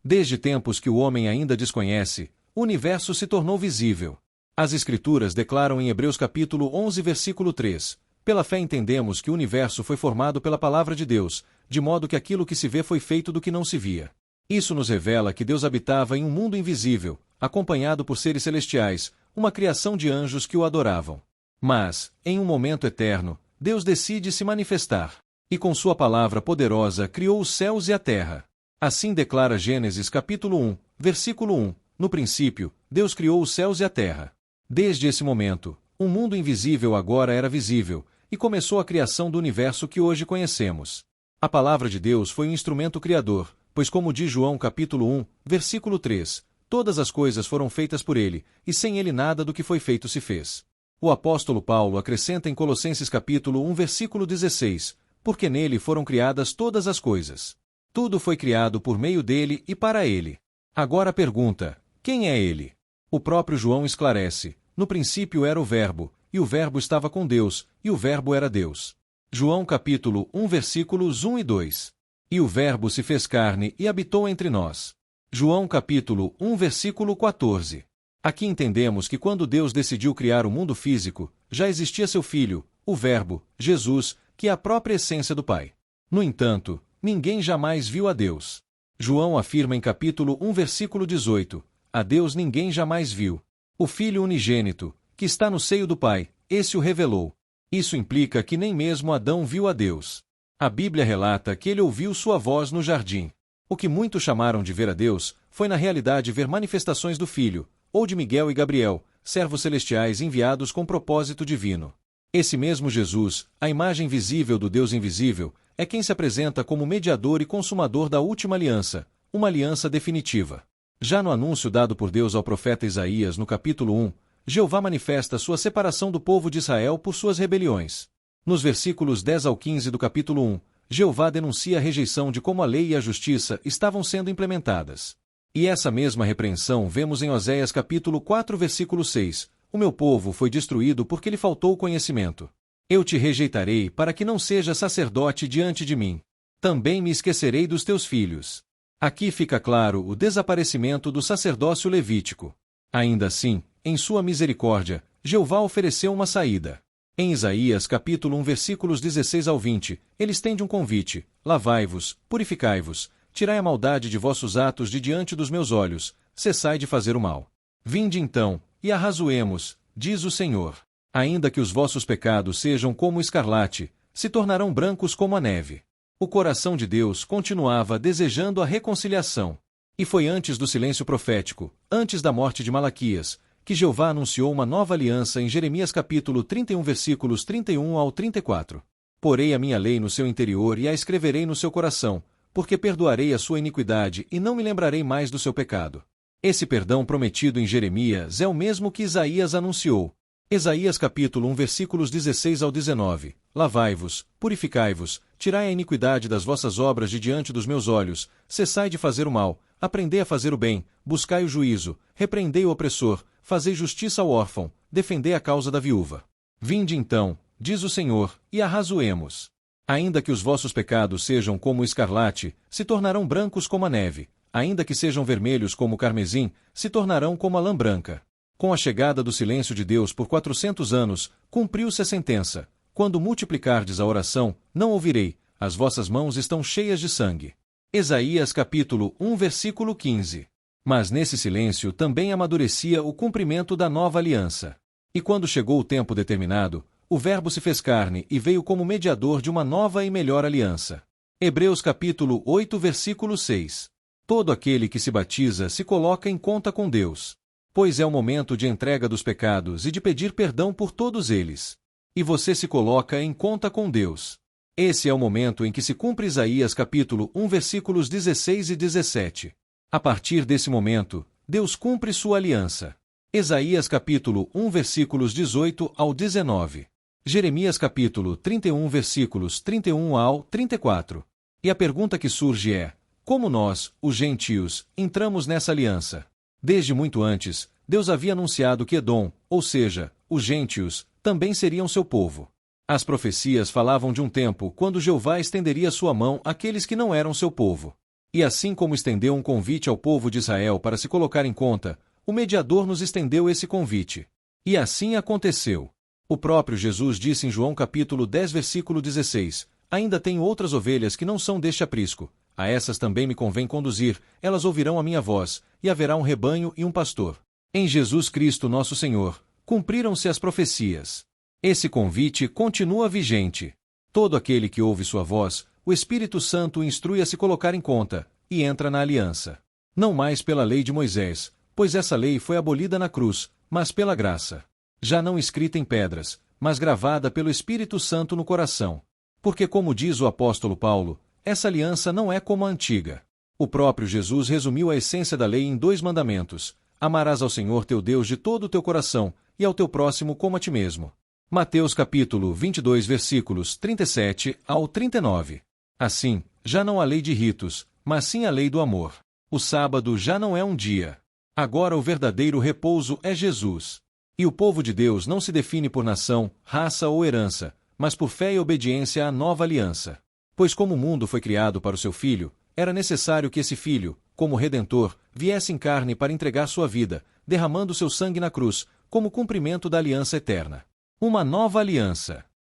Desde tempos que o homem ainda desconhece, o universo se tornou visível. As Escrituras declaram em Hebreus capítulo 11 versículo 3, pela fé entendemos que o universo foi formado pela palavra de Deus, de modo que aquilo que se vê foi feito do que não se via. Isso nos revela que Deus habitava em um mundo invisível, acompanhado por seres celestiais, uma criação de anjos que o adoravam. Mas, em um momento eterno, Deus decide se manifestar, e com sua palavra poderosa criou os céus e a terra. Assim declara Gênesis capítulo 1, versículo 1, no princípio, Deus criou os céus e a terra. Desde esse momento, um mundo invisível agora era visível, e começou a criação do universo que hoje conhecemos. A palavra de Deus foi um instrumento criador, pois como diz João capítulo 1, versículo 3, todas as coisas foram feitas por ele, e sem ele nada do que foi feito se fez. O apóstolo Paulo acrescenta em Colossenses capítulo 1, versículo 16, porque nele foram criadas todas as coisas. Tudo foi criado por meio dele e para ele. Agora a pergunta, quem é ele? O próprio João esclarece, no princípio era o Verbo, e o Verbo estava com Deus, e o Verbo era Deus. João capítulo 1 versículos 1 e 2. E o Verbo se fez carne e habitou entre nós. João capítulo 1 versículo 14. Aqui entendemos que quando Deus decidiu criar o mundo físico, já existia seu Filho, o Verbo, Jesus, que é a própria essência do Pai. No entanto, ninguém jamais viu a Deus. João afirma em capítulo 1 versículo 18, a Deus ninguém jamais viu. O Filho unigênito, que está no seio do Pai, esse o revelou. Isso implica que nem mesmo Adão viu a Deus. A Bíblia relata que ele ouviu sua voz no jardim. O que muitos chamaram de ver a Deus, foi na realidade ver manifestações do Filho, ou de Miguel e Gabriel, servos celestiais enviados com propósito divino. Esse mesmo Jesus, a imagem visível do Deus invisível, é quem se apresenta como mediador e consumador da última aliança, uma aliança definitiva. Já no anúncio dado por Deus ao profeta Isaías no capítulo 1, Jeová manifesta sua separação do povo de Israel por suas rebeliões. Nos versículos 10 ao 15 do capítulo 1, Jeová denuncia a rejeição de como a lei e a justiça estavam sendo implementadas. E essa mesma repreensão vemos em Oséias capítulo 4 versículo 6, o meu povo foi destruído porque lhe faltou conhecimento. Eu te rejeitarei para que não seja sacerdote diante de mim. Também me esquecerei dos teus filhos. Aqui fica claro o desaparecimento do sacerdócio levítico. Ainda assim, em sua misericórdia, Jeová ofereceu uma saída. Em Isaías capítulo 1 versículos 16 ao 20, ele estende um convite, lavai-vos, purificai-vos, tirai a maldade de vossos atos de diante dos meus olhos, cessai de fazer o mal. Vinde então, e arrazoemos, diz o Senhor. Ainda que os vossos pecados sejam como o escarlate, se tornarão brancos como a neve. O coração de Deus continuava desejando a reconciliação. E foi antes do silêncio profético, antes da morte de Malaquias, que Jeová anunciou uma nova aliança em Jeremias capítulo 31 versículos 31 ao 34. Porei a minha lei no seu interior e a escreverei no seu coração, porque perdoarei a sua iniquidade e não me lembrarei mais do seu pecado. Esse perdão prometido em Jeremias é o mesmo que Isaías anunciou. Isaías capítulo 1 versículos 16 ao 19. Lavai-vos, purificai-vos, tirai a iniquidade das vossas obras de diante dos meus olhos, cessai de fazer o mal, aprendei a fazer o bem, buscai o juízo, repreendei o opressor, fazei justiça ao órfão, defendei a causa da viúva. Vinde então, diz o Senhor, e arrazoemos. Ainda que os vossos pecados sejam como o escarlate, se tornarão brancos como a neve, ainda que sejam vermelhos como o carmesim, se tornarão como a lã branca. Com a chegada do silêncio de Deus por 400 anos, cumpriu-se a sentença. Quando multiplicardes a oração, não ouvirei, as vossas mãos estão cheias de sangue. Isaías capítulo 1 versículo 15. Mas nesse silêncio também amadurecia o cumprimento da nova aliança. E quando chegou o tempo determinado, o Verbo se fez carne e veio como mediador de uma nova e melhor aliança. Hebreus capítulo 8 versículo 6. Todo aquele que se batiza se coloca em conta com Deus. Pois é o momento de entrega dos pecados e de pedir perdão por todos eles. E você se coloca em conta com Deus. Esse é o momento em que se cumpre Isaías capítulo 1 versículos 16 e 17. A partir desse momento, Deus cumpre sua aliança. Isaías capítulo 1 versículos 18 ao 19. Jeremias capítulo 31 versículos 31 ao 34. E a pergunta que surge é: como nós, os gentios, entramos nessa aliança? Desde muito antes, Deus havia anunciado que Edom, ou seja, os gentios, também seriam seu povo. As profecias falavam de um tempo quando Jeová estenderia sua mão àqueles que não eram seu povo. E assim como estendeu um convite ao povo de Israel para se colocar em conta, o mediador nos estendeu esse convite. E assim aconteceu. O próprio Jesus disse em João capítulo 10 versículo 16, ainda tenho outras ovelhas que não são deste aprisco, a essas também me convém conduzir, elas ouvirão a minha voz, e haverá um rebanho e um pastor. Em Jesus Cristo nosso Senhor, cumpriram-se as profecias. Esse convite continua vigente. Todo aquele que ouve sua voz, o Espírito Santo o instrui a se colocar em conta, e entra na aliança. Não mais pela lei de Moisés, pois essa lei foi abolida na cruz, mas pela graça. Já não escrita em pedras, mas gravada pelo Espírito Santo no coração. Porque, como diz o apóstolo Paulo, essa aliança não é como a antiga. O próprio Jesus resumiu a essência da lei em 2 mandamentos: amarás ao Senhor teu Deus de todo o teu coração, e ao teu próximo como a ti mesmo. Mateus capítulo 22 versículos 37 ao 39. Assim, já não há lei de ritos, mas sim a lei do amor. O sábado já não é um dia. Agora o verdadeiro repouso é Jesus. E o povo de Deus não se define por nação, raça ou herança, mas por fé e obediência à nova aliança. Pois como o mundo foi criado para o seu Filho, era necessário que esse Filho, como Redentor, viesse em carne para entregar sua vida, derramando seu sangue na cruz, como cumprimento da aliança eterna. Uma nova aliança.